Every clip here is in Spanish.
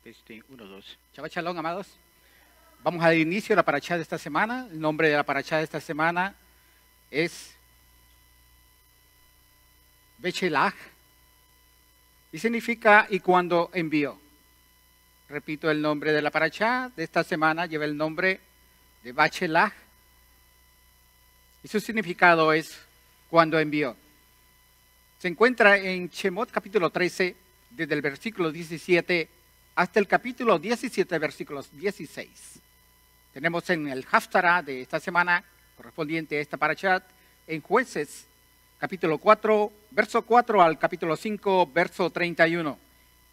1, 2. Shabbat Shalom, amados. Vamos al inicio de la parashá de esta semana. El nombre de la parashá de esta semana es Bechelach y significa y cuando envió. Repito, el nombre de la parashá de esta semana lleva el nombre de Bechelach y su significado es cuando envió. Se encuentra en Shemot capítulo 13, desde el versículo 17 hasta el capítulo 17, versículos 16. Tenemos en el Haftarah de esta semana, correspondiente a esta parashat, en Jueces, capítulo 4, verso 4 al capítulo 5, verso 31.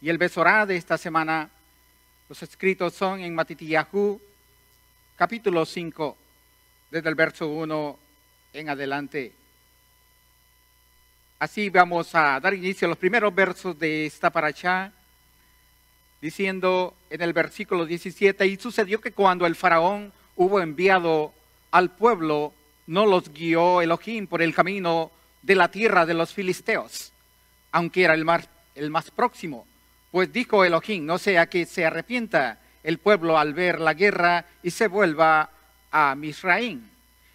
Y el Besorá de esta semana, los escritos son en Matitiyahu, capítulo 5, desde el verso 1 en adelante. Así vamos a dar inicio a los primeros versos de esta parashá, diciendo en el versículo 17, y sucedió que cuando el faraón hubo enviado al pueblo, no los guió Elohim por el camino de la tierra de los filisteos, aunque era el más próximo. Pues dijo Elohim, no sea que se arrepienta el pueblo al ver la guerra y se vuelva a Misraim.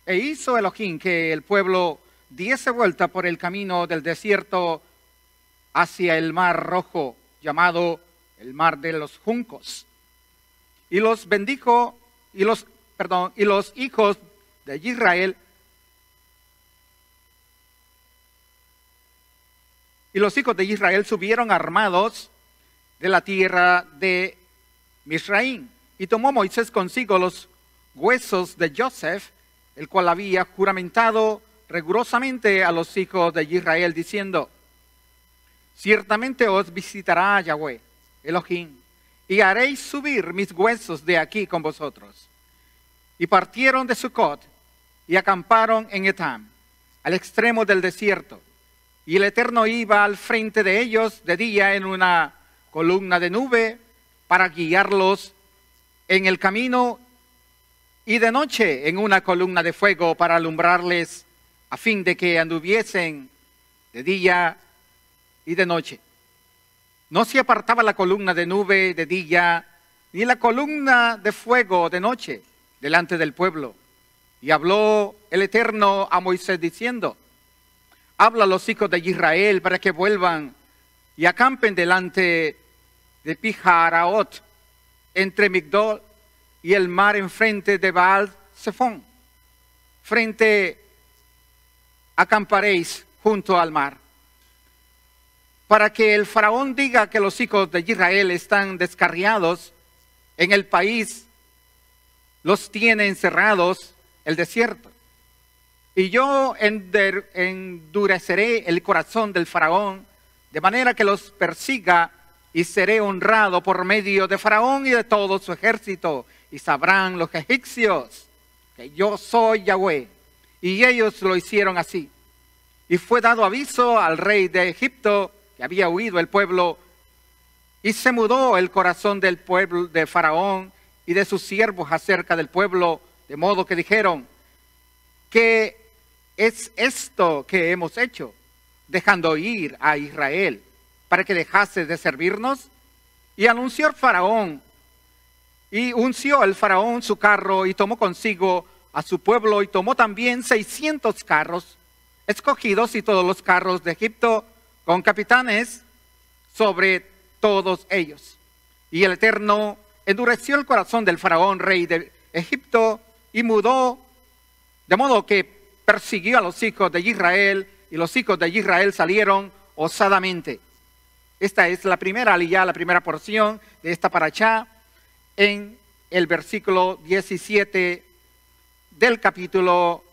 E hizo Elohim que el pueblo diese vuelta por el camino del desierto hacia el mar rojo, llamado el mar de los juncos. Y los bendijo, y los hijos de Israel, subieron armados de la tierra de Misraim. Y tomó Moisés consigo los huesos de Joseph, el cual había juramentado rigurosamente a los hijos de Israel, diciendo: ciertamente os visitará Yahweh Elohim, y haréis subir mis huesos de aquí con vosotros. Y partieron de Sucot y acamparon en Etam, al extremo del desierto. Y el Eterno iba al frente de ellos de día en una columna de nube para guiarlos en el camino, y de noche en una columna de fuego para alumbrarles, a fin de que anduviesen de día y de noche. No se apartaba la columna de nube de día, ni la columna de fuego de noche, delante del pueblo. Y habló el Eterno a Moisés diciendo: habla a los hijos de Israel para que vuelvan y acampen delante de Pijaraot, entre Migdol y el mar enfrente de Baal Zephón. Acamparéis junto al mar, para que el faraón diga que los hijos de Israel están descarriados en el país, los tiene encerrados el desierto. Y yo endureceré el corazón del faraón, de manera que los persiga, y seré honrado por medio de faraón y de todo su ejército, y sabrán los egipcios que yo soy Yahweh. Y ellos lo hicieron así. Y fue dado aviso al rey de Egipto que había huido el pueblo, y se mudó el corazón del pueblo de Faraón y de sus siervos acerca del pueblo, de modo que dijeron: ¿qué es esto que hemos hecho, dejando ir a Israel para que dejase de servirnos? Y unció el faraón su carro y tomó consigo a su pueblo, y tomó también 600 carros escogidos y todos los carros de Egipto, con capitanes sobre todos ellos. Y el Eterno endureció el corazón del faraón, rey de Egipto, y mudó, de modo que persiguió a los hijos de Israel, y los hijos de Israel salieron osadamente. Esta es la primera aliyá, la primera porción de esta parashá, en el versículo 17 del capítulo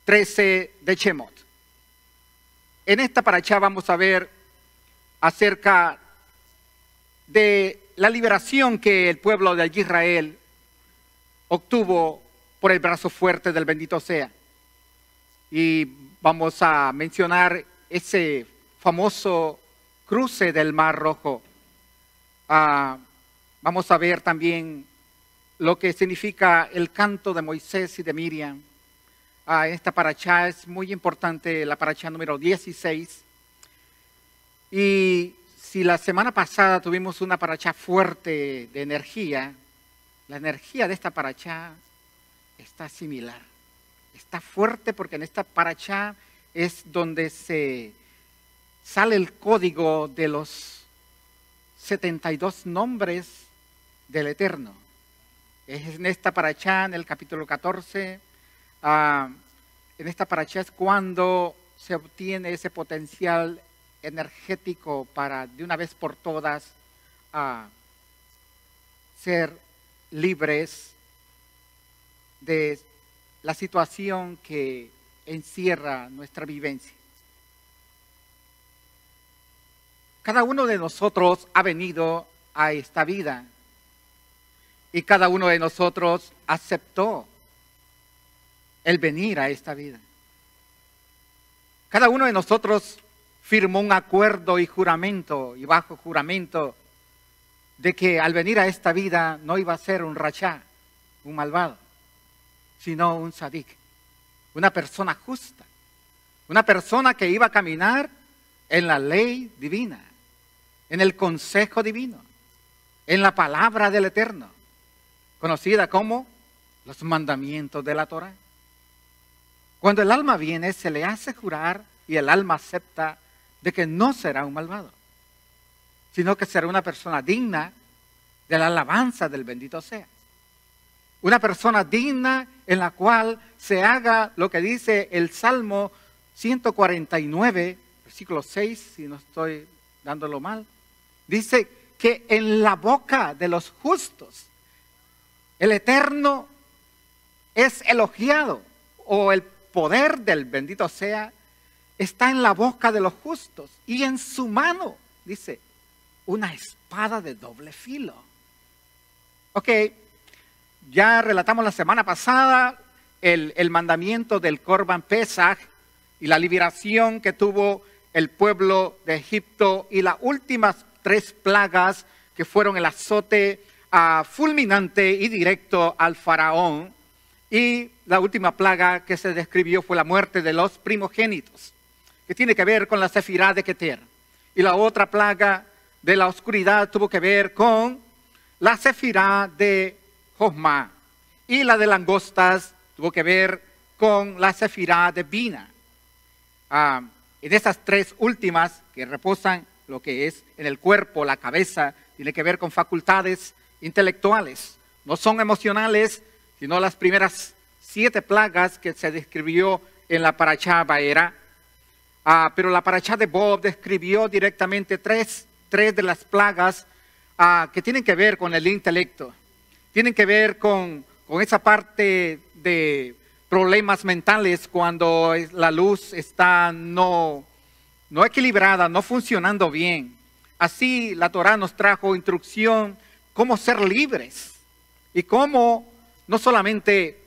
13 de Shemot. En esta parashá vamos a ver acerca de la liberación que el pueblo de Israel obtuvo por el brazo fuerte del bendito sea. Y vamos a mencionar ese famoso cruce del Mar Rojo. Vamos a ver también lo que significa el canto de Moisés y de Miriam. Esta parashá es muy importante, la parashá número 16. Y si la semana pasada tuvimos una parachá fuerte de energía, la energía de esta parachá está similar. Está fuerte porque en esta parachá es donde se sale el código de los 72 nombres del Eterno. Es en esta parachá, en el capítulo 14, en esta parachá es cuando se obtiene ese potencial energético para de una vez por todas ser libres de la situación que encierra nuestra vivencia. Cada uno de nosotros ha venido a esta vida y cada uno de nosotros aceptó el venir a esta vida. Cada uno de nosotros firmó un acuerdo y juramento, y bajo juramento, de que al venir a esta vida no iba a ser un rachá, un malvado, sino un sadik, una persona justa, una persona que iba a caminar en la ley divina, en el consejo divino, en la palabra del Eterno, conocida como los mandamientos de la Torá. Cuando el alma viene, se le hace jurar y el alma acepta de que no será un malvado, sino que será una persona digna de la alabanza del bendito sea. Una persona digna en la cual se haga lo que dice el Salmo 149, versículo 6, si no estoy dándolo mal. Dice que en la boca de los justos el Eterno es elogiado, o el poder del bendito sea está en la boca de los justos y en su mano, dice, una espada de doble filo. Ok, ya relatamos la semana pasada el mandamiento del Corban Pesach y la liberación que tuvo el pueblo de Egipto y las últimas 3 plagas que fueron el azote fulminante y directo al faraón, y la última plaga que se describió fue la muerte de los primogénitos, que tiene que ver con la sefirá de Keter, y la otra plaga de la oscuridad tuvo que ver con la sefirá de Josma, y la de langostas tuvo que ver con la sefirá de Bina. En esas 3 últimas que reposan lo que es en el cuerpo, la cabeza, tiene que ver con facultades intelectuales, no son emocionales, sino las primeras 7 plagas que se describió en la parachá Baera. Pero la parachá de Bob describió directamente tres de las plagas que tienen que ver con el intelecto, tienen que ver con esa parte de problemas mentales cuando la luz está no equilibrada, no funcionando bien. Así la Torá nos trajo instrucción cómo ser libres y cómo no solamente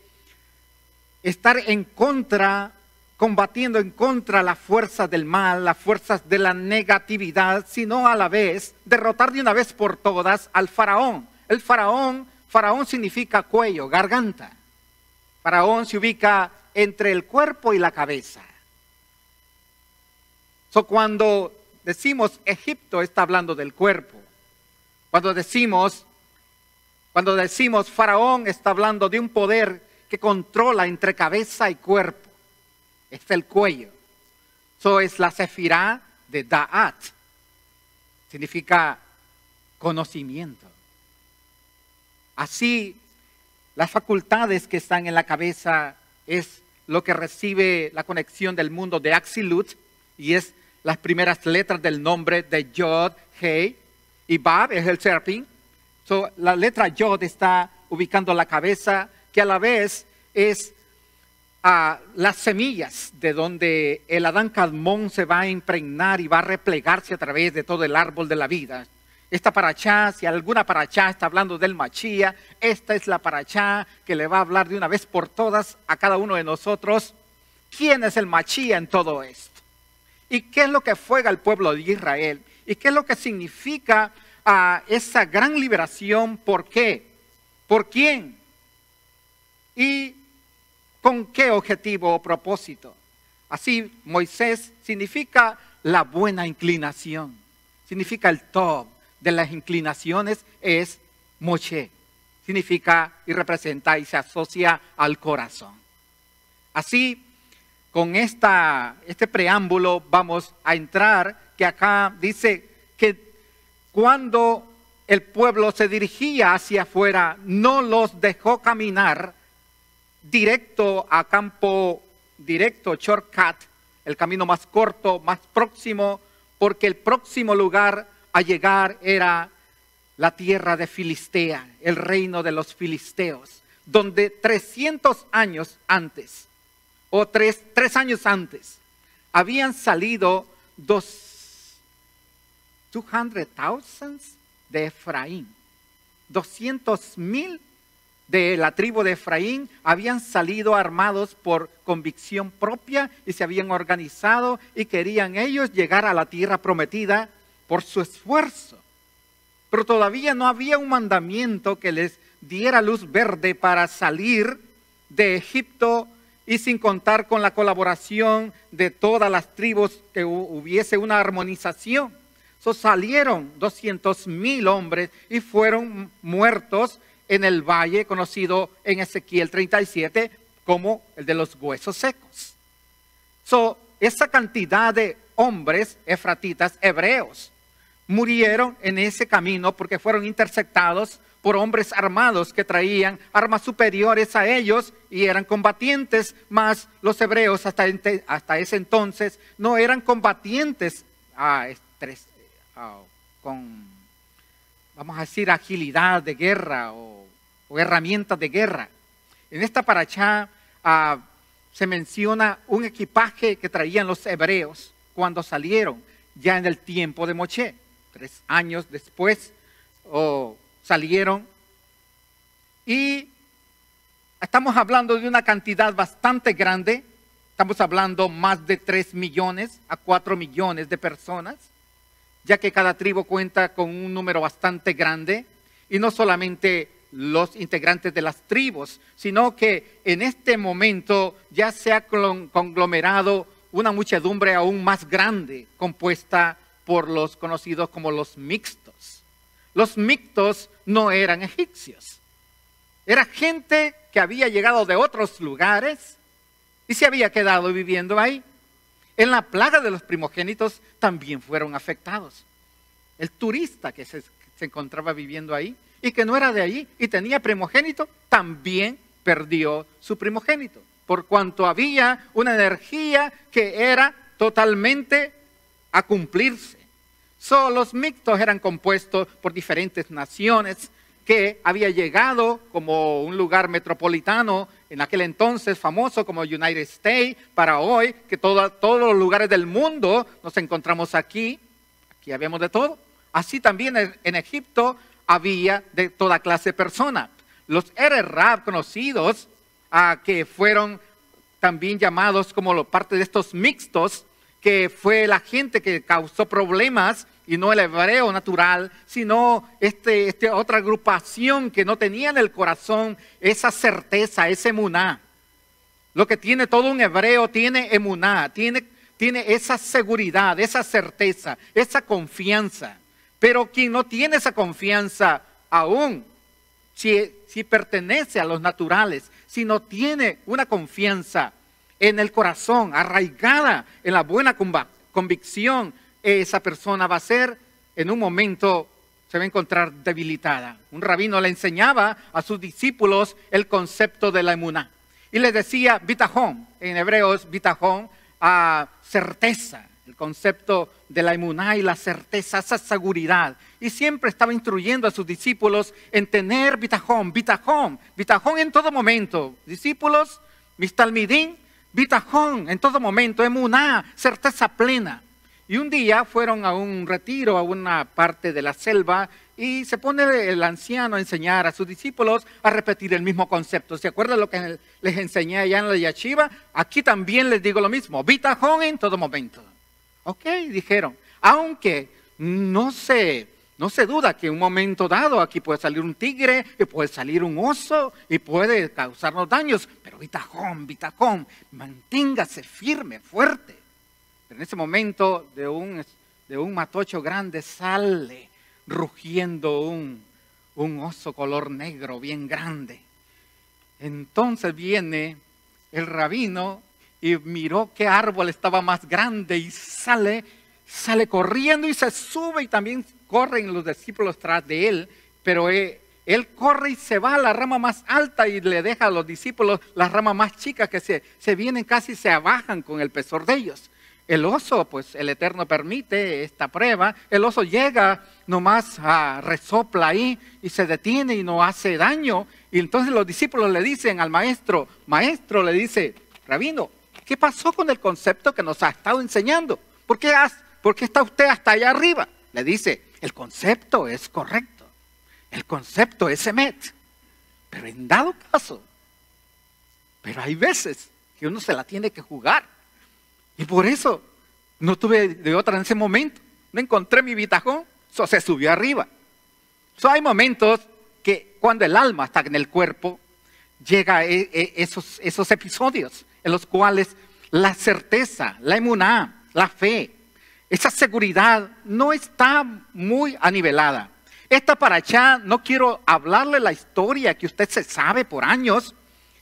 estar en contra, combatiendo en contra las fuerzas del mal, las fuerzas de la negatividad, sino a la vez derrotar de una vez por todas al faraón. El faraón significa cuello, garganta. Faraón se ubica entre el cuerpo y la cabeza. Cuando decimos Egipto, está hablando del cuerpo. Cuando decimos faraón, está hablando de un poder que controla entre cabeza y cuerpo. Es el cuello. Eso es la sefirá de Da'at. Significa conocimiento. Así, las facultades que están en la cabeza es lo que recibe la conexión del mundo de Axilut, y es las primeras letras del nombre de Yod, Hei, y Bab es el serpín. La letra Yod está ubicando la cabeza, que a la vez es las semillas de donde el Adán Kadmón se va a impregnar y va a replegarse a través de todo el árbol de la vida. Esta parachá, si alguna parachá está hablando del Machía, esta es la parachá que le va a hablar de una vez por todas a cada uno de nosotros. ¿Quién es el Machía en todo esto? ¿Y qué es lo que fue al pueblo de Israel? ¿Y qué es lo que significa esa gran liberación? ¿Por qué? ¿Por quién? ¿Y con qué objetivo o propósito? Así, Moisés significa la buena inclinación. significa el top de las inclinaciones, es Moshe. Significa y representa y se asocia al corazón. Así, con este preámbulo vamos a entrar, que acá dice que cuando el pueblo se dirigía hacia afuera, no los dejó caminar directo a campo directo, shortcut, el camino más corto, más próximo, porque el próximo lugar a llegar era la tierra de Filistea, el reino de los filisteos, donde 300 años antes, o tres años antes, habían salido 200,000 de Efraín. 200,000 de la tribu de Efraín habían salido armados por convicción propia y se habían organizado y querían ellos llegar a la tierra prometida por su esfuerzo. Pero todavía no había un mandamiento que les diera luz verde para salir de Egipto, y sin contar con la colaboración de todas las tribus, que hubiese una armonización. Salieron 200,000 hombres y fueron muertos en el valle conocido en Ezequiel 37 como el de los huesos secos. Esa cantidad de hombres efratitas, hebreos, murieron en ese camino porque fueron interceptados por hombres armados que traían armas superiores a ellos y eran combatientes, más los hebreos hasta ese entonces no eran combatientes con, vamos a decir, agilidad de guerra o herramientas de guerra. En esta parashá se menciona un equipaje que traían los hebreos cuando salieron ya en el tiempo de Moshe. 3 años después salieron, y estamos hablando de una cantidad bastante grande. Estamos hablando más de 3 millones a 4 millones de personas, ya que cada tribu cuenta con un número bastante grande, y no solamente los integrantes de las tribus, sino que en este momento ya se ha conglomerado una muchedumbre aún más grande, compuesta por los conocidos como los mixtos. Los mixtos no eran egipcios, era gente que había llegado de otros lugares y se había quedado viviendo ahí. En la plaga de los primogénitos también fueron afectados. El turista que se encontraba viviendo ahí y que no era de allí y tenía primogénito, también perdió su primogénito, por cuanto había una energía que era totalmente a cumplirse. Los mixtos eran compuestos por diferentes naciones que había llegado como un lugar metropolitano en aquel entonces famoso como United States, para hoy que todos los lugares del mundo nos encontramos aquí habíamos de todo. Así también en Egipto había de toda clase de personas. Los Erer-Rab conocidos, que fueron también llamados como parte de estos mixtos, que fue la gente que causó problemas, y no el hebreo natural, sino otra agrupación que no tenía en el corazón esa certeza, ese emuná. Lo que tiene todo un hebreo tiene emuná, tiene esa seguridad, esa certeza, esa confianza. Pero quien no tiene esa confianza aún, si pertenece a los naturales, si no tiene una confianza en el corazón, arraigada en la buena convicción, esa persona va a ser, en un momento, se va a encontrar debilitada. Un rabino le enseñaba a sus discípulos el concepto de la emuná. Y les decía bitajón, en hebreo es bitajón, certeza, el concepto de la emuná y la certeza, esa seguridad. Y siempre estaba instruyendo a sus discípulos en tener bitajón en todo momento. Discípulos, mis talmidín, bitajón en todo momento, emuná, certeza plena. Y un día fueron a un retiro, a una parte de la selva, y se pone el anciano a enseñar a sus discípulos a repetir el mismo concepto. ¿Se acuerdan lo que les enseñé allá en la yeshiva? Aquí también les digo lo mismo, bitajón en todo momento. Ok, dijeron, aunque no se duda que en un momento dado aquí puede salir un tigre, y puede salir un oso, y puede causarnos daños, pero bitajón, manténgase firme, fuerte. Pero en ese momento de un de un matocho grande sale rugiendo un oso color negro bien grande. Entonces viene el rabino y miró qué árbol estaba más grande y sale corriendo y se sube, y también corren los discípulos tras de él, pero él corre y se va a la rama más alta y le deja a los discípulos las ramas más chicas que se vienen casi, se abajan con el espesor de ellos. El oso, pues el Eterno permite esta prueba, el oso llega nomás, resopla ahí y se detiene y no hace daño. Y entonces los discípulos le dicen al maestro, le dice, rabino, ¿qué pasó con el concepto que nos ha estado enseñando? ¿Por qué está usted hasta allá arriba? Le dice, el concepto es correcto, el concepto es emet, pero en dado caso, pero hay veces que uno se la tiene que jugar. Y por eso no tuve de otra en ese momento. No encontré mi bitajón, se subió arriba. Hay momentos que cuando el alma está en el cuerpo, llega esos episodios en los cuales la certeza, la emuná, la fe, esa seguridad no está muy anivelada. Esta parachá, no quiero hablarle la historia que usted se sabe por años.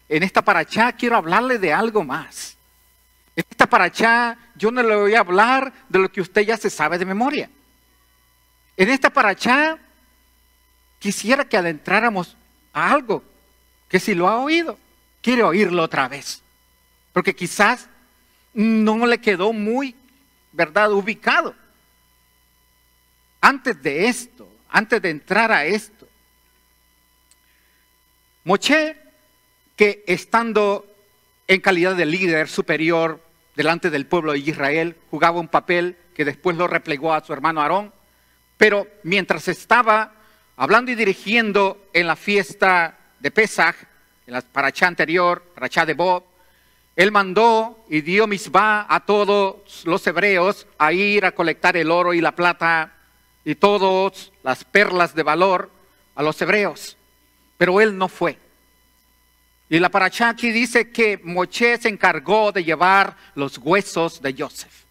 En esta parachá quiero hablarle de algo más. En esta parachá yo no le voy a hablar de lo que usted ya se sabe de memoria. En esta parachá quisiera que adentráramos a algo que si lo ha oído, quiere oírlo otra vez. Porque quizás no le quedó muy, ¿verdad?, ubicado. Antes de esto, antes de entrar a esto, Moshe, que estando en calidad de líder superior delante del pueblo de Israel, jugaba un papel que después lo replegó a su hermano Aarón, pero mientras estaba hablando y dirigiendo en la fiesta de Pesaj, en la parachá anterior, parachá de Bob, él mandó y dio misbá a todos los hebreos a ir a colectar el oro y la plata y todas las perlas de valor a los hebreos, pero él no fue. Y la parachá aquí dice que Moshe se encargó de llevar los huesos de Yosef.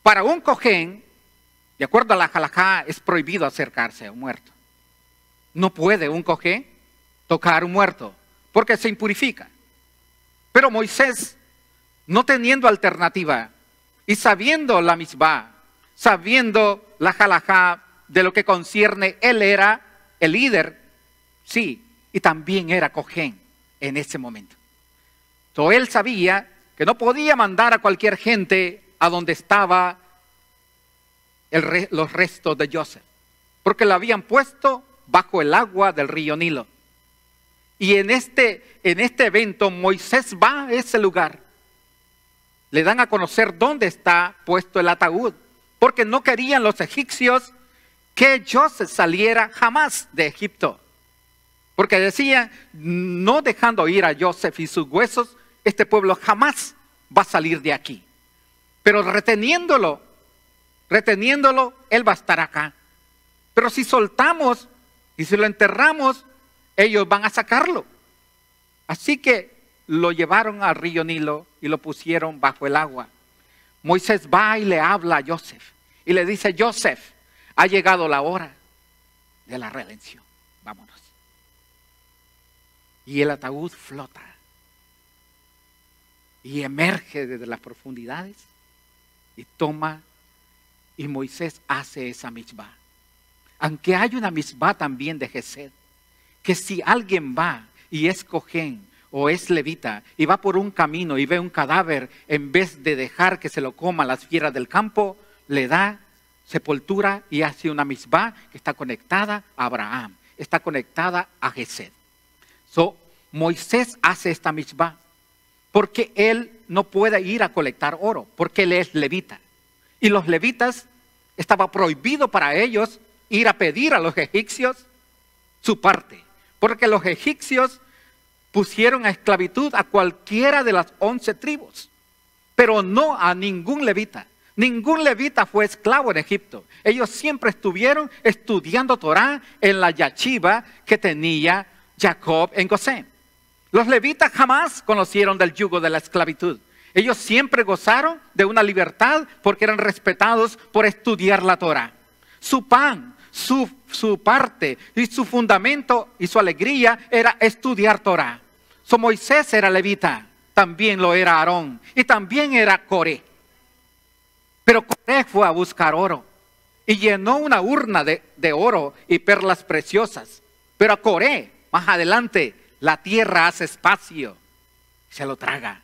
Para un cojén, de acuerdo a la halajá, es prohibido acercarse a un muerto. No puede un cojén tocar un muerto porque se impurifica. Pero Moisés, no teniendo alternativa y sabiendo la misbá, sabiendo la halajá de lo que concierne, él era el líder, sí, y también era cojén en ese momento. Entonces él sabía que no podía mandar a cualquier gente a donde estaba los restos de Yosef, porque lo habían puesto bajo el agua del río Nilo. Y en este evento Moisés va a ese lugar. Le dan a conocer dónde está puesto el ataúd, porque no querían los egipcios que Yosef saliera jamás de Egipto. Porque decían, no dejando ir a Yosef y sus huesos, este pueblo jamás va a salir de aquí. Pero reteniéndolo, él va a estar acá. Pero si soltamos y si lo enterramos, ellos van a sacarlo. Así que lo llevaron al río Nilo y lo pusieron bajo el agua. Moisés va y le habla a Yosef y le dice, Yosef, ha llegado la hora de la redención. Vámonos. Y el ataúd flota y emerge desde las profundidades y y Moisés hace esa misbá. Aunque hay una misbá también de Gesed, que si alguien va y es cojén o es levita y va por un camino y ve un cadáver, en vez de dejar que se lo coman las fieras del campo, le da sepultura y hace una misbá que está conectada a Abraham, está conectada a Gesed. Moisés hace esta misbá porque él no puede ir a colectar oro, porque él es levita. Y los levitas, estaba prohibido para ellos ir a pedir a los egipcios su parte, porque los egipcios pusieron a esclavitud a cualquiera de las 11 tribus, pero no a ningún levita. Ningún levita fue esclavo en Egipto. Ellos siempre estuvieron estudiando Torá en la yachiva que tenía Jacob en Gosén. Los levitas jamás conocieron del yugo de la esclavitud. Ellos siempre gozaron de una libertad porque eran respetados por estudiar la Torá. Su pan, su parte y su fundamento y su alegría era estudiar Torá. Moisés era levita, también lo era Aarón y también era Coré. Pero Coré fue a buscar oro y llenó una urna de oro y perlas preciosas. Pero a Coré, más adelante, la tierra hace espacio, se lo traga.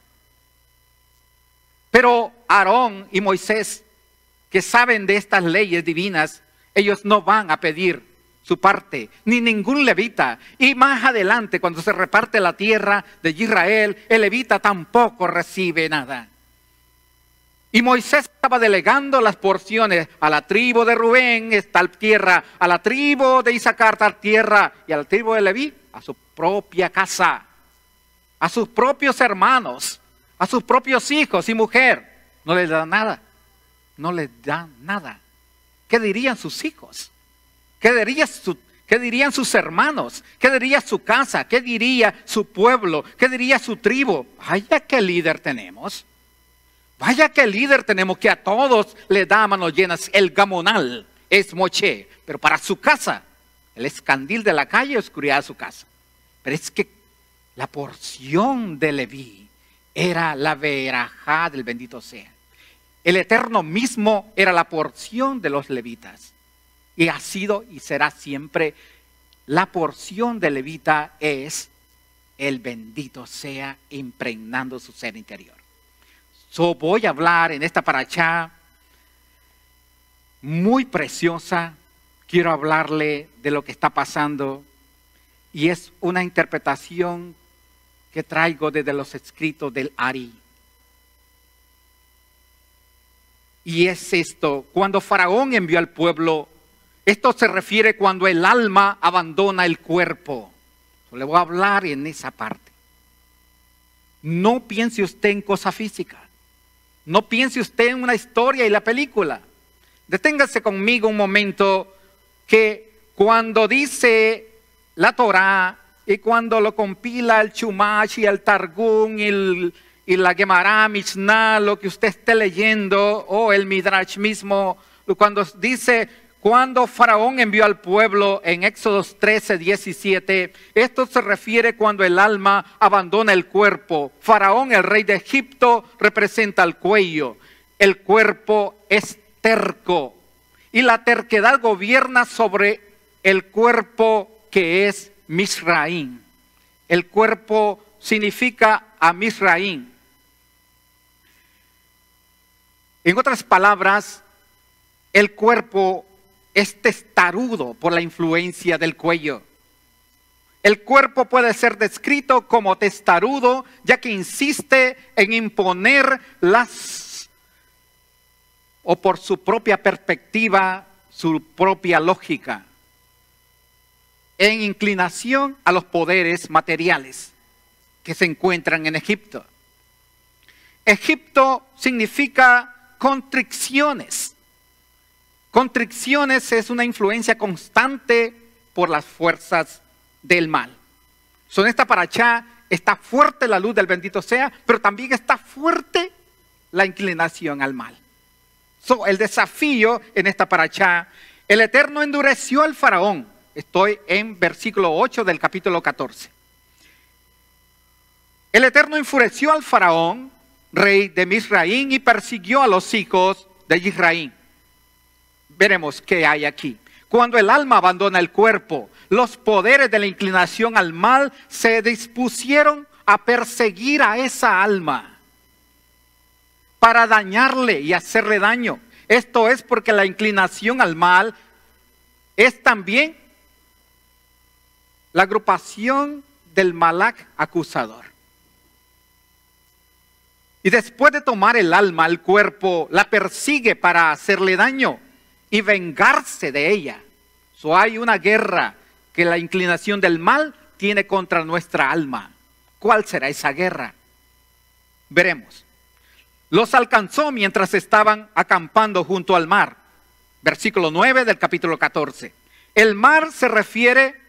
Pero Aarón y Moisés, que saben de estas leyes divinas, ellos no van a pedir su parte, ni ningún levita. Y más adelante, cuando se reparte la tierra de Israel, el levita tampoco recibe nada. Y Moisés estaba delegando las porciones a la tribu de Rubén, tal tierra, a la tribu de Isaacar, tal tierra, y a la tribu de Leví, a su propia casa, a sus propios hermanos, a sus propios hijos y mujer. No les da nada, no les da nada. ¿Qué dirían sus hijos? ¿Qué dirían sus hermanos? ¿Qué diría su casa? ¿Qué diría su pueblo? ¿Qué diría su tribu? Vaya qué líder tenemos. Vaya qué líder tenemos que a todos le da manos llenas. El gamonal es Moche, pero para su casa, el escandil de la calle, oscuridad de su casa. Pero es que la porción de Leví era la verajá del bendito sea. El Eterno mismo era la porción de los levitas. Y ha sido y será siempre la porción de levita es el bendito sea impregnando su ser interior. Voy a hablar en esta parashá muy preciosa. Quiero hablarle de lo que está pasando y es una interpretación que traigo desde los escritos del Ari. Y es esto: cuando Faraón envió al pueblo, esto se refiere cuando el alma abandona el cuerpo. Le voy a hablar en esa parte. No piense usted en cosa física. No piense usted en una historia y la película. Deténgase conmigo un momento que cuando dice la Torá y cuando lo compila el Chumash y el Targum y la Gemara, Mishnah, lo que usted esté leyendo, o el Midrash mismo, cuando dice, cuando Faraón envió al pueblo en Éxodos 13, 17, esto se refiere cuando el alma abandona el cuerpo. Faraón, el rey de Egipto, representa el cuello. El cuerpo es terco y la terquedad gobierna sobre el cuerpo que es Misraim. El cuerpo significa a Misraim. En otras palabras, el cuerpo es testarudo por la influencia del cuello. El cuerpo puede ser descrito como testarudo, ya que insiste en imponer o por su propia perspectiva, su propia lógica, en inclinación a los poderes materiales que se encuentran en Egipto. Egipto significa constricciones. Constricciones es una influencia constante por las fuerzas del mal. En esta parashá está fuerte la luz del bendito sea, pero también está fuerte la inclinación al mal. El desafío en esta parashá, el Eterno endureció al faraón. Estoy en versículo 8 del capítulo 14. El Eterno enfureció al faraón, rey de Misraim, y persiguió a los hijos de Israel. Veremos qué hay aquí. Cuando el alma abandona el cuerpo, los poderes de la inclinación al mal se dispusieron a perseguir a esa alma para dañarle y hacerle daño. Esto es porque la inclinación al mal es también la agrupación del malak acusador. Y después de tomar el alma, el cuerpo la persigue para hacerle daño y vengarse de ella. Hay una guerra que la inclinación del mal tiene contra nuestra alma. ¿Cuál será esa guerra? Veremos. Los alcanzó mientras estaban acampando junto al mar. Versículo 9 del capítulo 14. El mar se refiere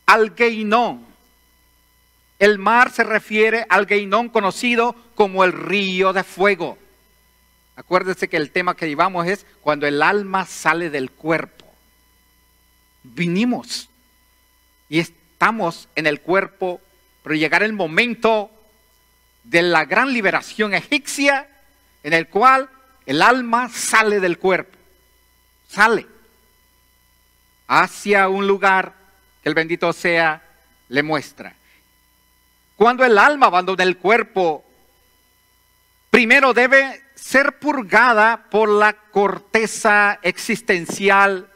al Geinón. El mar se refiere al Geinón conocido como el río de fuego. Acuérdense que el tema que llevamos es cuando el alma sale del cuerpo. Vinimos y estamos en el cuerpo, pero llegará el momento de la gran liberación egipcia en el cual el alma sale del cuerpo. Sale hacia un lugar que el bendito sea le muestra. Cuando el alma abandona el cuerpo, primero debe ser purgada por la corteza existencial,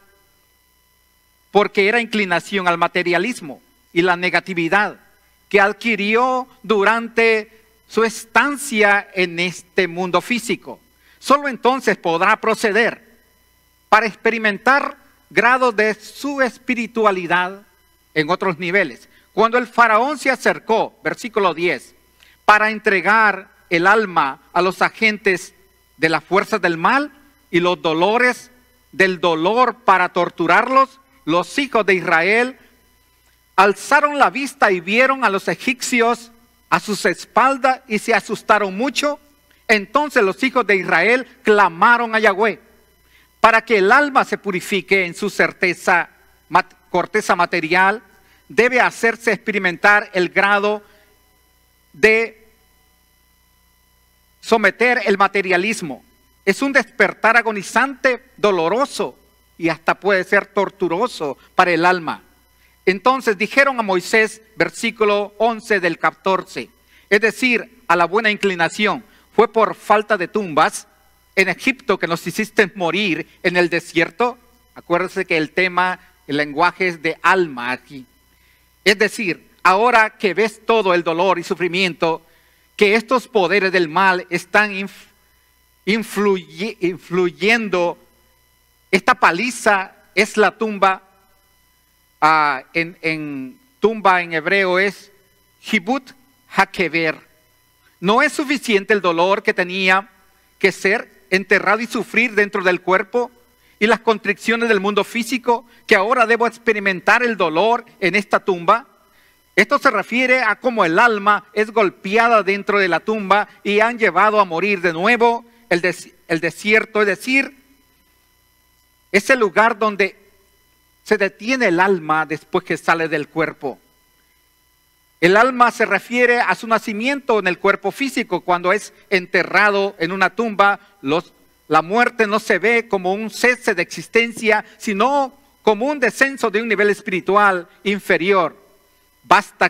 porque era inclinación al materialismo y la negatividad que adquirió durante su estancia en este mundo físico. Solo entonces podrá proceder para experimentar grados de su espiritualidad en otros niveles. Cuando el faraón se acercó, versículo 10, para entregar el alma a los agentes de las fuerzas del mal y los dolores del dolor para torturarlos, los hijos de Israel alzaron la vista y vieron a los egipcios a sus espaldas y se asustaron mucho. Entonces los hijos de Israel clamaron a Yahweh para que el alma se purifique en su corteza material. Debe hacerse experimentar el grado de someter el materialismo. Es un despertar agonizante, doloroso y hasta puede ser torturoso para el alma. Entonces dijeron a Moisés, versículo 11 del 14, es decir, a la buena inclinación, fue por falta de tumbas en Egipto que nos hiciste morir en el desierto. Acuérdense que el tema, el lenguaje es de alma aquí. Es decir, ahora que ves todo el dolor y sufrimiento, que estos poderes del mal están influyendo, esta paliza es la tumba, tumba en hebreo es Hibut HaKever. No es suficiente el dolor que tenía que ser enterrado y sufrir dentro del cuerpo y las constricciones del mundo físico, que ahora debo experimentar el dolor en esta tumba. Esto se refiere a cómo el alma es golpeada dentro de la tumba y han llevado a morir de nuevo el desierto, es decir, es el lugar donde se detiene el alma después que sale del cuerpo. El alma se refiere a su nacimiento en el cuerpo físico, cuando es enterrado en una tumba. La muerte no se ve como un cese de existencia, sino como un descenso de un nivel espiritual inferior. Basta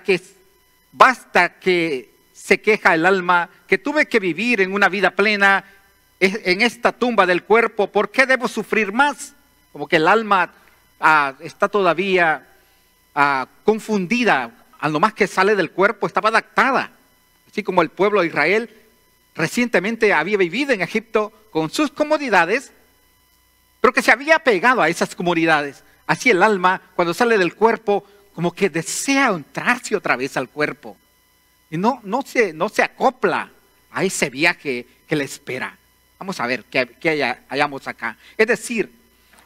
que se queja el alma, que tuve que vivir en una vida plena en esta tumba del cuerpo. ¿Por qué debo sufrir más? Como que el alma está todavía confundida. A lo más que sale del cuerpo estaba adaptada. Así como el pueblo de Israel recientemente había vivido en Egipto con sus comodidades, pero que se había apegado a esas comodidades. Así el alma, cuando sale del cuerpo, como que desea entrarse otra vez al cuerpo. Y no se acopla a ese viaje que le espera. Vamos a ver qué hayamos acá. Es decir,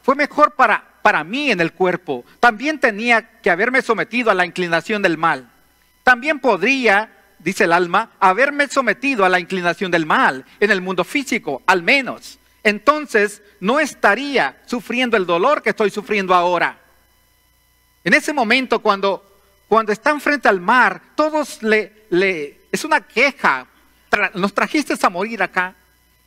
fue mejor para mí en el cuerpo. También tenía que haberme sometido a la inclinación del mal. También podría, dice el alma, haberme sometido a la inclinación del mal en el mundo físico, al menos. Entonces no estaría sufriendo el dolor que estoy sufriendo ahora. En ese momento, cuando están frente al mar, todos es una queja. Nos trajiste a morir acá.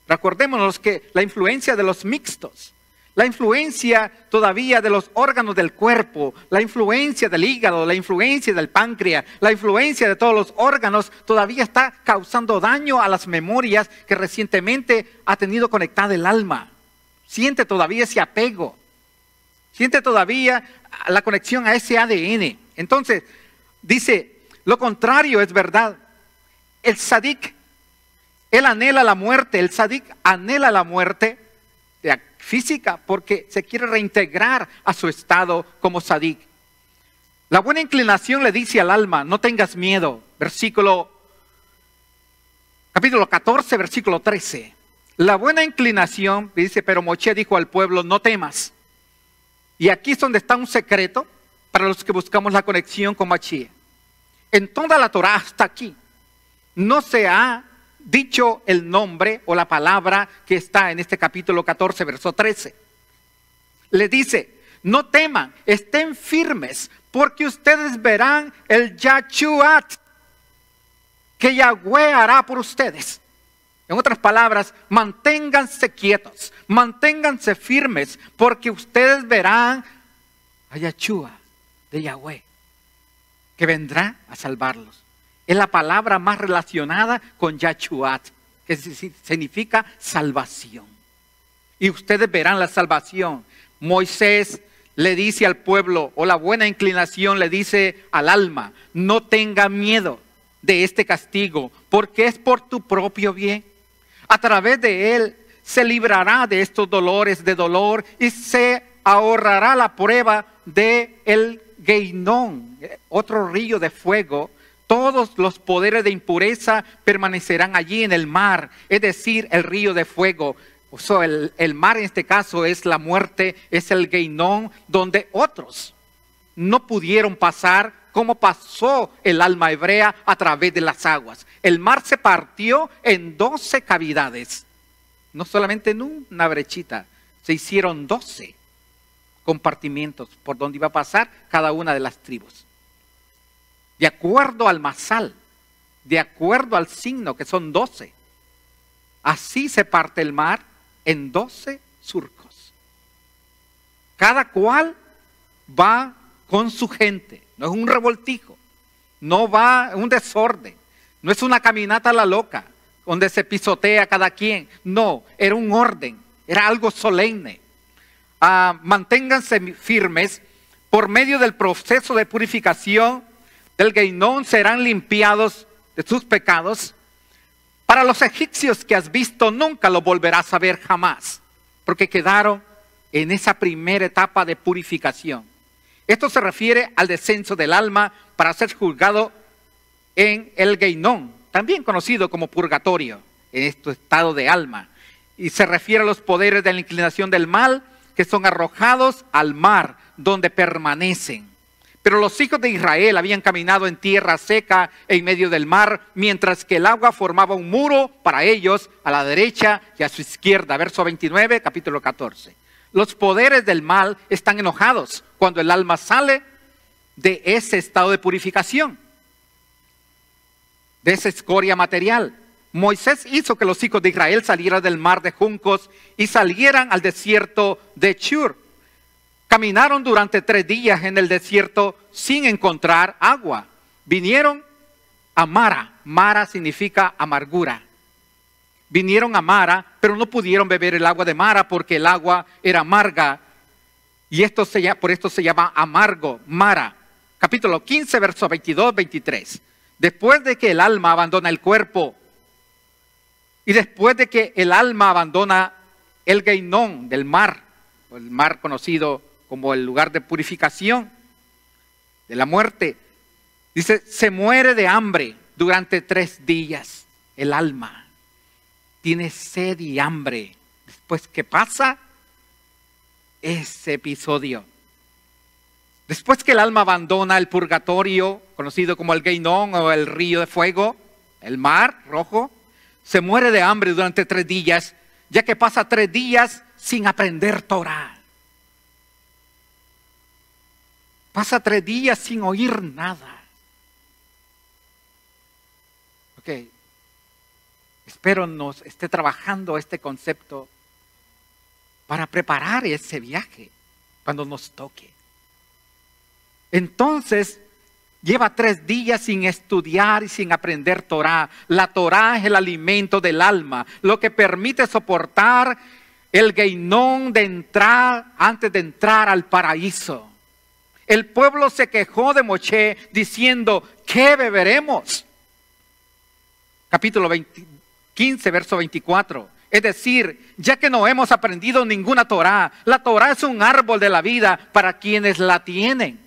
Recordémonos que la influencia de los mixtos, la influencia todavía de los órganos del cuerpo, la influencia del hígado, la influencia del páncreas, la influencia de todos los órganos todavía está causando daño a las memorias que recientemente ha tenido conectada el alma. Siente todavía ese apego, siente todavía la conexión a ese ADN. Entonces, dice, lo contrario es verdad. El tzadik, él anhela la muerte, el tzadik anhela la muerte física porque se quiere reintegrar a su estado como tzadik. La buena inclinación le dice al alma, no tengas miedo. Capítulo 14, versículo 13. La buena inclinación, dice, pero Moshe dijo al pueblo, no temas. Y aquí es donde está un secreto para los que buscamos la conexión con Mashiach. En toda la Torá hasta aquí no se ha dicho el nombre o la palabra que está en este capítulo 14, verso 13. Le dice, no teman, estén firmes, porque ustedes verán el Yachuat que Yahweh hará por ustedes. En otras palabras, manténganse quietos, manténganse firmes, porque ustedes verán a Yahshua de Yahweh, que vendrá a salvarlos. Es la palabra más relacionada con Yachuat, que significa salvación. Y ustedes verán la salvación. Moisés le dice al pueblo, o la buena inclinación le dice al alma, no tenga miedo de este castigo, porque es por tu propio bien. A través de él se librará de estos dolores de dolor y se ahorrará la prueba de el Geinón, otro río de fuego. Todos los poderes de impureza permanecerán allí en el mar, es decir, el río de fuego. O sea, el mar en este caso es la muerte, es el Geinón, donde otros no pudieron pasar como pasó el alma hebrea a través de las aguas. El mar se partió en 12 cavidades, no solamente en una brechita, se hicieron 12 compartimientos por donde iba a pasar cada una de las tribus. De acuerdo al masal, de acuerdo al signo, que son 12. Así se parte el mar en 12 surcos. Cada cual va con su gente, no es un revoltijo, no va un desorden, no es una caminata a la loca, donde se pisotea cada quien. No, era un orden, era algo solemne. Manténganse firmes, por medio del proceso de purificación del Geinón serán limpiados de sus pecados. Para los egipcios que has visto nunca lo volverás a ver jamás, porque quedaron en esa primera etapa de purificación. Esto se refiere al descenso del alma para ser juzgado en el Geinón, también conocido como purgatorio, en este estado de alma. Y se refiere a los poderes de la inclinación del mal que son arrojados al mar, donde permanecen. Pero los hijos de Israel habían caminado en tierra seca en medio del mar, mientras que el agua formaba un muro para ellos a la derecha y a su izquierda. Verso 29, capítulo 14. Los poderes del mal están enojados cuando el alma sale de ese estado de purificación, de esa escoria material. Moisés hizo que los hijos de Israel salieran del mar de juncos y salieran al desierto de Shur. Caminaron durante 3 días en el desierto sin encontrar agua. Vinieron a Mara. Mara significa amargura. Vinieron a Mara, pero no pudieron beber el agua de Mara porque el agua era amarga. Y por esto se llama amargo, Mara. Capítulo 15, versos 22, 23. Después de que el alma abandona el cuerpo y después de que el alma abandona el Geinón del mar, el mar conocido como el lugar de purificación de la muerte, dice, se muere de hambre durante 3 días. El alma tiene sed y hambre. Después que pasa ese episodio, después que el alma abandona el purgatorio, conocido como el Geinón o el río de fuego, el mar rojo, se muere de hambre durante 3 días, ya que pasa 3 días sin aprender Torah. Pasa 3 días sin oír nada. Ok. Espero nos esté trabajando este concepto para preparar ese viaje cuando nos toque. Entonces, lleva 3 días sin estudiar y sin aprender Torah. La Torah es el alimento del alma, lo que permite soportar el Geinón antes de entrar al paraíso. El pueblo se quejó de Moshe diciendo, ¿qué beberemos? Capítulo 15, verso 24. Es decir, ya que no hemos aprendido ninguna Torah, la Torah es un árbol de la vida para quienes la tienen.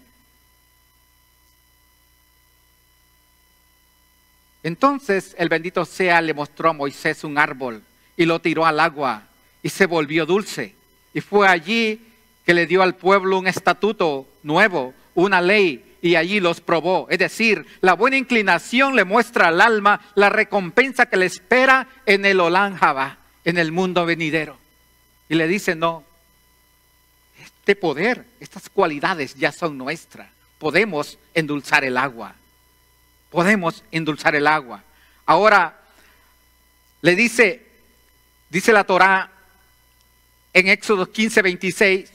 Entonces el bendito sea le mostró a Moisés un árbol y lo tiró al agua y se volvió dulce. Y fue allí que le dio al pueblo un estatuto nuevo, una ley y allí los probó. Es decir, la buena inclinación le muestra al alma la recompensa que le espera en el Olam Jabá, en el mundo venidero. Y le dice, no, este poder, estas cualidades ya son nuestras. Podemos endulzar el agua. Podemos endulzar el agua. Ahora, le dice la Torá en Éxodo 15:26,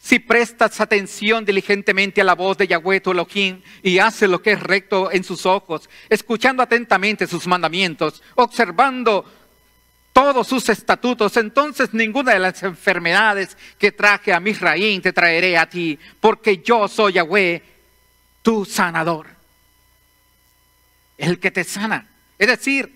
si prestas atención diligentemente a la voz de Yahweh tu Elohim y haces lo que es recto en sus ojos, escuchando atentamente sus mandamientos, observando todos sus estatutos, entonces ninguna de las enfermedades que traje a Misraín te traeré a ti, porque yo soy Yahweh, tu sanador, el que te sana. Es decir,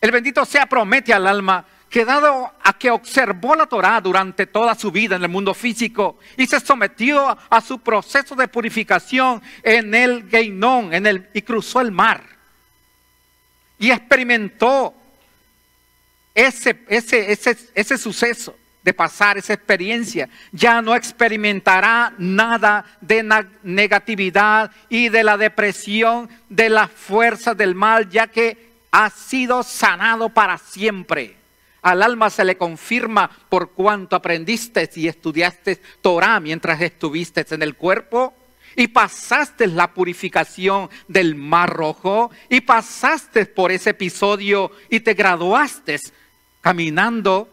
el bendito sea promete al alma que dado a que observó la Torá durante toda su vida en el mundo físico y se sometió a su proceso de purificación en el Geinón, y cruzó el mar y experimentó ese suceso de pasar esa experiencia, ya no experimentará nada de negatividad y de la depresión, de las fuerzas del mal, ya que ha sido sanado para siempre. Al alma se le confirma por cuanto aprendiste y estudiaste Torah mientras estuviste en el cuerpo y pasaste la purificación del Mar Rojo y pasaste por ese episodio y te graduaste caminando,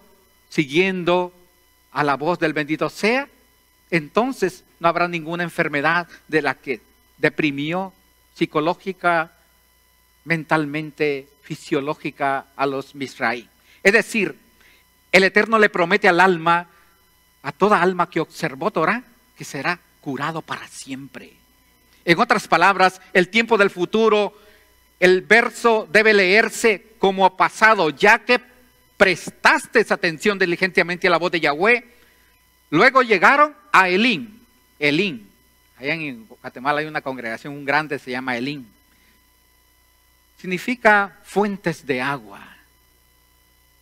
siguiendo a la voz del bendito sea. Entonces no habrá ninguna enfermedad de la que deprimió psicológica, mentalmente, fisiológica a los Misraí. Es decir, el Eterno le promete al alma, a toda alma que observó Torah, que será curado para siempre. En otras palabras, el tiempo del futuro, el verso debe leerse como pasado, ya que prestaste atención diligentemente a la voz de Yahweh. Luego llegaron a Elim. Allá en Guatemala hay una congregación muy grande, se llama Elim. Significa fuentes de agua.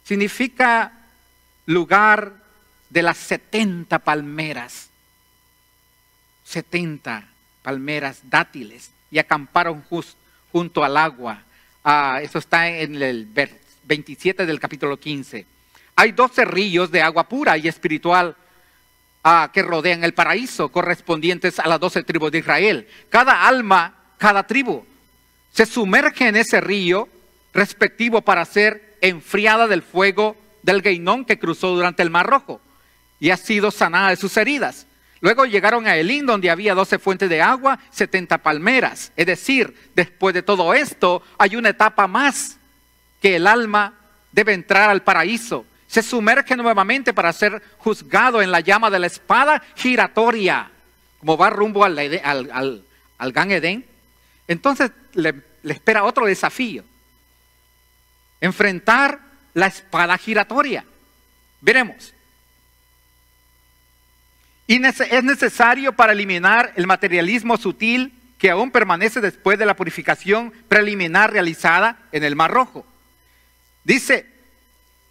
Significa lugar de las 70 palmeras. 70 palmeras dátiles. Y acamparon junto al agua. Eso está en el 27 del capítulo 15. Hay 12 ríos de agua pura y espiritual que rodean el paraíso, correspondientes a las 12 tribus de Israel. Cada alma, cada tribu, se sumerge en ese río respectivo para ser enfriada del fuego del Geinón que cruzó durante el Mar Rojo y ha sido sanada de sus heridas. Luego llegaron a Elim, donde había 12 fuentes de agua, 70 palmeras. Es decir, después de todo esto, hay una etapa más que el alma debe entrar al paraíso. Se sumerge nuevamente para ser juzgado en la llama de la espada giratoria, como va rumbo al Gan Edén. Entonces le espera otro desafío: enfrentar la espada giratoria. Veremos. Y es necesario para eliminar el materialismo sutil que aún permanece después de la purificación preliminar realizada en el Mar Rojo. Dice,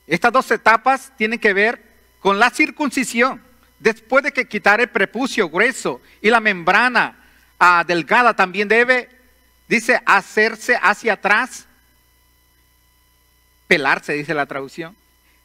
estas 2 etapas tienen que ver con la circuncisión. Después de que quitar el prepucio grueso y la membrana delgada, también debe, dice, hacerse hacia atrás, pelarse, dice la traducción.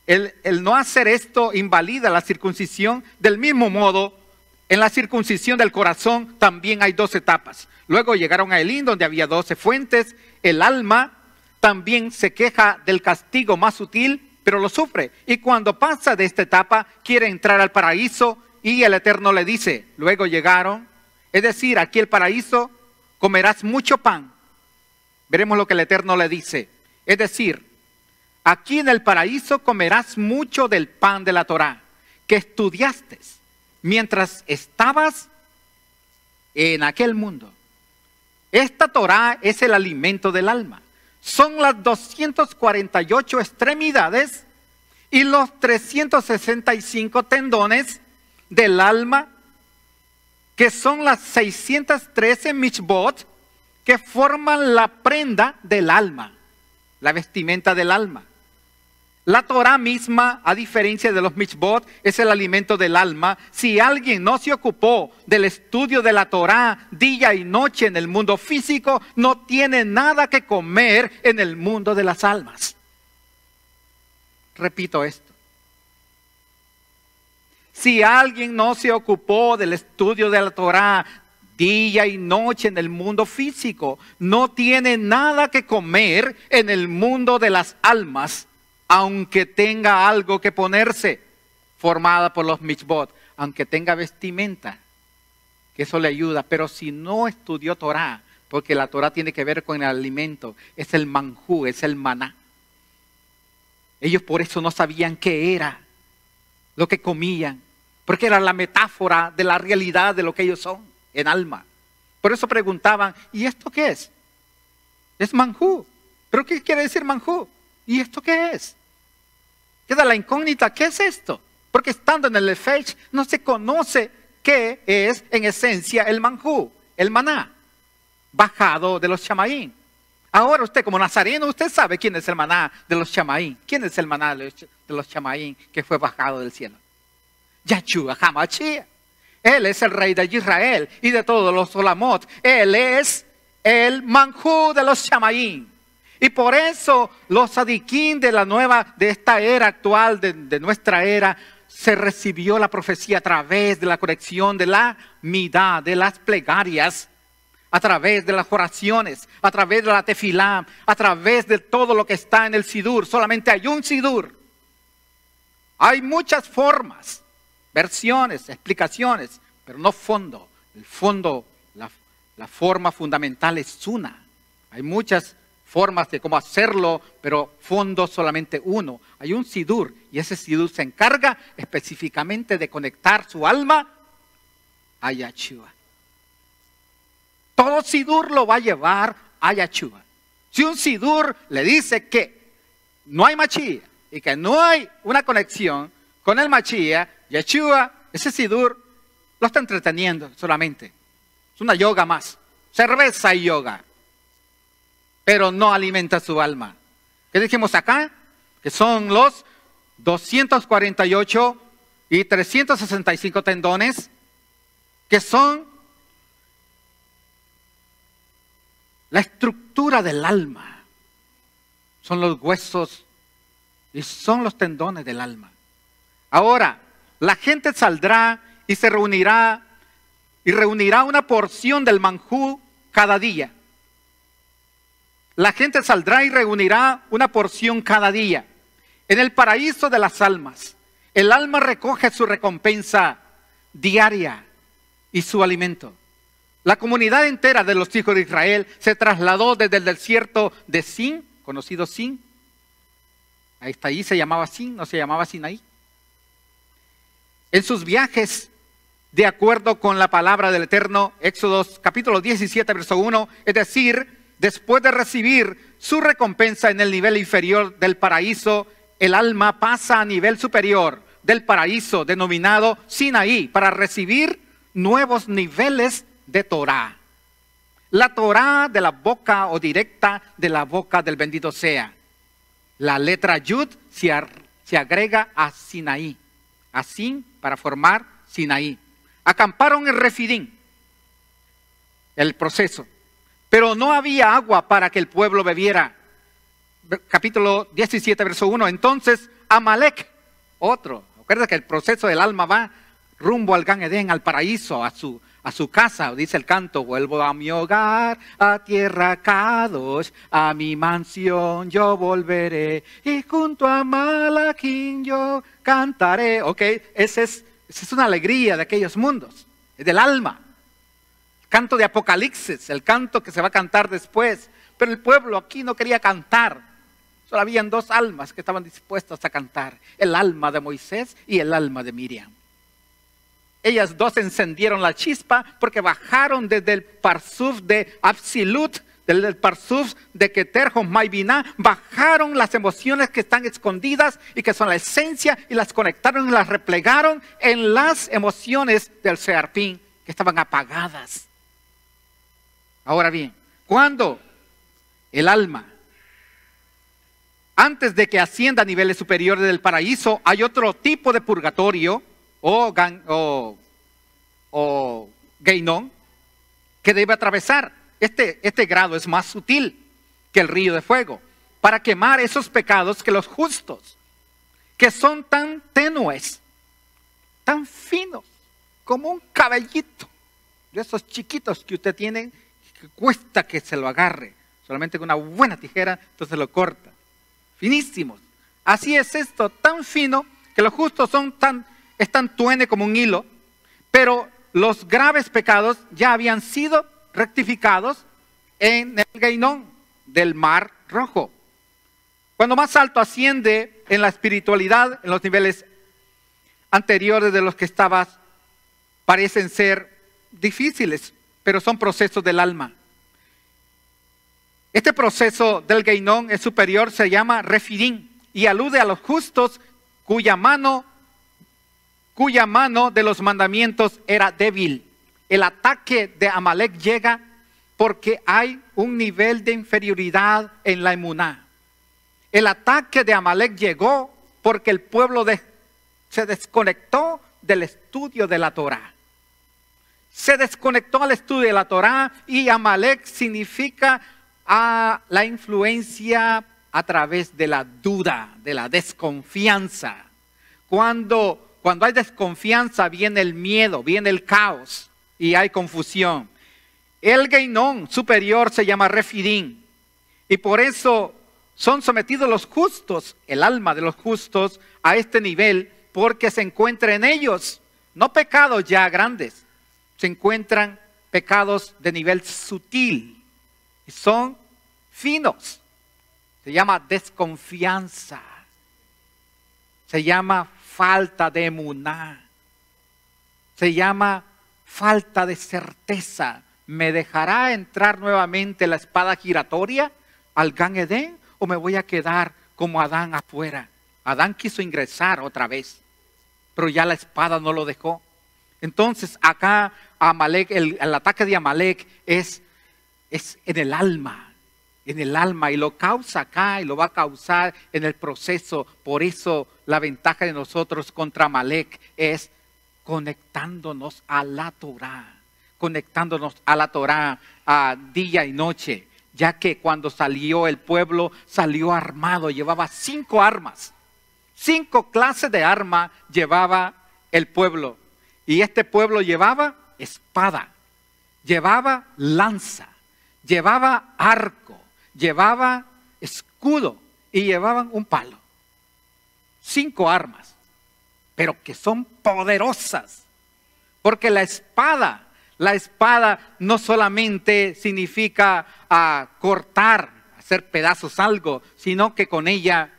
El no hacer esto invalida la circuncisión. Del mismo modo, en la circuncisión del corazón también hay 2 etapas. Luego llegaron a Elim, donde había 12 fuentes. El alma también se queja del castigo más sutil, pero lo sufre. Y cuando pasa de esta etapa, quiere entrar al paraíso y el Eterno le dice, luego llegaron, es decir, aquí el paraíso, comerás mucho pan. Veremos lo que el Eterno le dice. Es decir, aquí en el paraíso comerás mucho del pan de la Torá que estudiaste mientras estabas en aquel mundo. Esta Torá es el alimento del alma. Son las 248 extremidades y los 365 tendones del alma, que son las 613 mitzvot que forman la prenda del alma, la vestimenta del alma. La Torah misma, a diferencia de los mitzvot, es el alimento del alma. Si alguien no se ocupó del estudio de la Torah día y noche en el mundo físico, no tiene nada que comer en el mundo de las almas. Repito esto. Si alguien no se ocupó del estudio de la Torah día y noche en el mundo físico, no tiene nada que comer en el mundo de las almas, aunque tenga algo que ponerse, formada por los mitzvot, aunque tenga vestimenta, que eso le ayuda. Pero si no estudió Torah, porque la Torah tiene que ver con el alimento, es el manjú, es el maná. Ellos por eso no sabían qué era lo que comían, porque era la metáfora de la realidad de lo que ellos son en alma. Por eso preguntaban, ¿y esto qué es? Es manjú. ¿Pero qué quiere decir manjú? ¿Y esto qué es? Queda la incógnita, ¿qué es esto? Porque estando en el Efesh no se conoce qué es en esencia el manjú, el maná, bajado de los chamaín. Ahora usted como nazareno, usted sabe quién es el maná de los chamaín. ¿Quién es el maná de los chamaín que fue bajado del cielo? Yahshua HaMashiach. Él es el rey de Israel y de todos los olamot. Él es el manjú de los chamaín. Y por eso los sadiquín de esta era actual, de nuestra era, se recibió la profecía a través de la conexión de la midá, de las plegarias, a través de las oraciones, a través de la tefilá, a través de todo lo que está en el sidur. Solamente hay un sidur. Hay muchas formas, versiones, explicaciones, pero no fondo. El fondo, la forma fundamental es una. Hay muchas formas de cómo hacerlo, pero fondo solamente uno. Hay un sidur y ese sidur se encarga específicamente de conectar su alma a Yahshua. Todo sidur lo va a llevar a Yahshua. Si un sidur le dice que no hay Mashiach y que no hay una conexión con el Mashiach, Yahshua, ese sidur lo está entreteniendo solamente. Es una yoga más, cerveza y yoga, pero no alimenta su alma. ¿Qué dijimos acá? Que son los 248 y 365 tendones, que son la estructura del alma. Son los huesos y son los tendones del alma. Ahora, la gente saldrá y se reunirá una porción del manjú cada día. La gente saldrá y reunirá una porción cada día. En el paraíso de las almas, el alma recoge su recompensa diaria y su alimento. La comunidad entera de los hijos de Israel se trasladó desde el desierto de Sin, conocido Sin. Ahí se llamaba Sin, no se llamaba Sinaí. En sus viajes, de acuerdo con la palabra del Eterno, Éxodo capítulo 17, verso 1, es decir, después de recibir su recompensa en el nivel inferior del paraíso, el alma pasa a nivel superior del paraíso, denominado Sinaí, para recibir nuevos niveles de Torah. La Torah de la boca o directa de la boca del bendito sea. La letra Yud se agrega a Sinaí. Así para formar Sinaí. Acamparon en Refidim, el proceso. Pero no había agua para que el pueblo bebiera. Capítulo 17, verso 1. Entonces Amalek, otro. Recuerda que el proceso del alma va rumbo al Gan Edén, al paraíso, a su casa. Dice el canto, vuelvo a mi hogar, a tierra Kadosh, a mi mansión yo volveré. Y junto a Malaquín yo cantaré. Ok, esa es una alegría de aquellos mundos, es del alma. El canto de Apocalipsis, el canto que se va a cantar después. Pero el pueblo aquí no quería cantar. Solo habían dos almas que estaban dispuestas a cantar. El alma de Moisés y el alma de Miriam. Ellas dos encendieron la chispa porque bajaron desde el Parsuf de Absilut, del Parsuf de Keter Homay Binah, bajaron las emociones que están escondidas y que son la esencia y las conectaron y las replegaron en las emociones del Searpín que estaban apagadas. Ahora bien, cuando el alma antes de que ascienda a niveles superiores del paraíso, hay otro tipo de purgatorio o Geinón que debe atravesar. Este grado es más sutil que el río de fuego, para quemar esos pecados que los justos, que son tan tenues, tan finos, como un cabellito, de esos chiquitos que usted tiene, que cuesta que se lo agarre, solamente con una buena tijera, entonces lo corta, finísimos. Así es esto, tan fino, que los justos es tan tuene como un hilo, pero los graves pecados ya habían sido rectificados en el Geinón del Mar Rojo. Cuando más alto asciende en la espiritualidad, en los niveles anteriores de los que estabas, parecen ser difíciles, pero son procesos del alma. Este proceso del Geinón es superior, se llama Refidín, y alude a los justos cuya mano de los mandamientos era débil. El ataque de Amalek llega porque hay un nivel de inferioridad en la emuná. El ataque de Amalek llegó porque el pueblo se desconectó del estudio de la Torá. Se desconectó al estudio de la Torá, y Amalek significa la influencia a través de la duda, de la desconfianza. Cuando hay desconfianza viene el miedo, viene el caos y hay confusión. El Geinón superior se llama Refidín, y por eso son sometidos los justos, el alma de los justos, a este nivel, porque se encuentra en ellos, no pecados ya grandes, se encuentran pecados de nivel sutil, y son finos. Se llama desconfianza, se llama falta de emuná, se llama falta de certeza. ¿Me dejará entrar nuevamente la espada giratoria al Gan Edén, o me voy a quedar como Adán afuera? Adán quiso ingresar otra vez, pero ya la espada no lo dejó. Entonces acá Amalek, el ataque de Amalek es en el alma, y lo causa acá y lo va a causar en el proceso. Por eso la ventaja de nosotros contra Amalek es conectándonos a la Torá, día y noche, ya que cuando salió el pueblo, salió armado, llevaba 5 armas, 5 clases de armas llevaba el pueblo, y este pueblo llevaba espada, llevaba lanza, llevaba arco, llevaba escudo y llevaban un palo. 5 armas, pero que son poderosas, porque la espada no solamente significa cortar, hacer pedazos algo, sino que con ella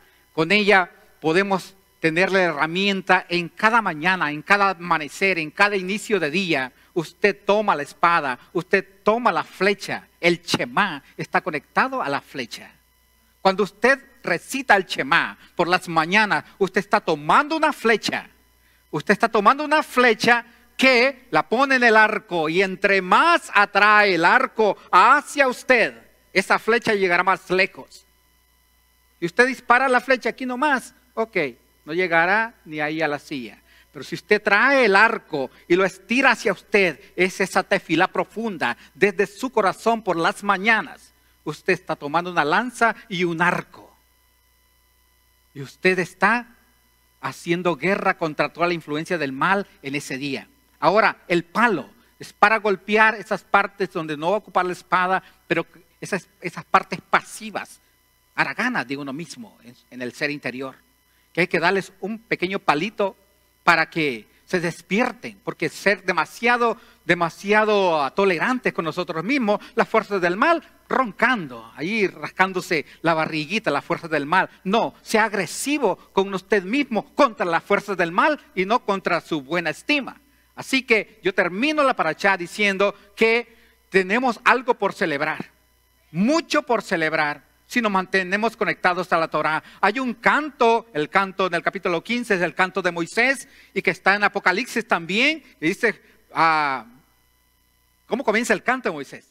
podemos tener la herramienta en cada mañana, en cada amanecer, en cada inicio de día. Usted toma la espada, usted toma la flecha. El Shemá está conectado a la flecha. Cuando usted recita el Shemá por las mañanas, usted está tomando una flecha. Usted está tomando una flecha que la pone en el arco, y entre más atrae el arco hacia usted, esa flecha llegará más lejos. Y usted dispara la flecha aquí nomás, ok, no llegará ni ahí a la silla. Pero si usted trae el arco y lo estira hacia usted, es esa tefilá profunda desde su corazón por las mañanas. Usted está tomando una lanza y un arco, y usted está haciendo guerra contra toda la influencia del mal en ese día. Ahora, el palo es para golpear esas partes donde no va a ocupar la espada, pero esas partes pasivas, haraganas de uno mismo en el ser interior, que hay que darles un pequeño palito para que se despierten, porque ser demasiado tolerantes con nosotros mismos, las fuerzas del mal roncando, ahí rascándose la barriguita, las fuerzas del mal. No, sea agresivo con usted mismo contra las fuerzas del mal y no contra su buena estima. Así que yo termino la parashá diciendo que tenemos algo por celebrar, mucho por celebrar, si nos mantenemos conectados a la Torá. Hay un canto, el canto en el capítulo 15 es el canto de Moisés, y que está en Apocalipsis también, y dice, ¿cómo comienza el canto de Moisés?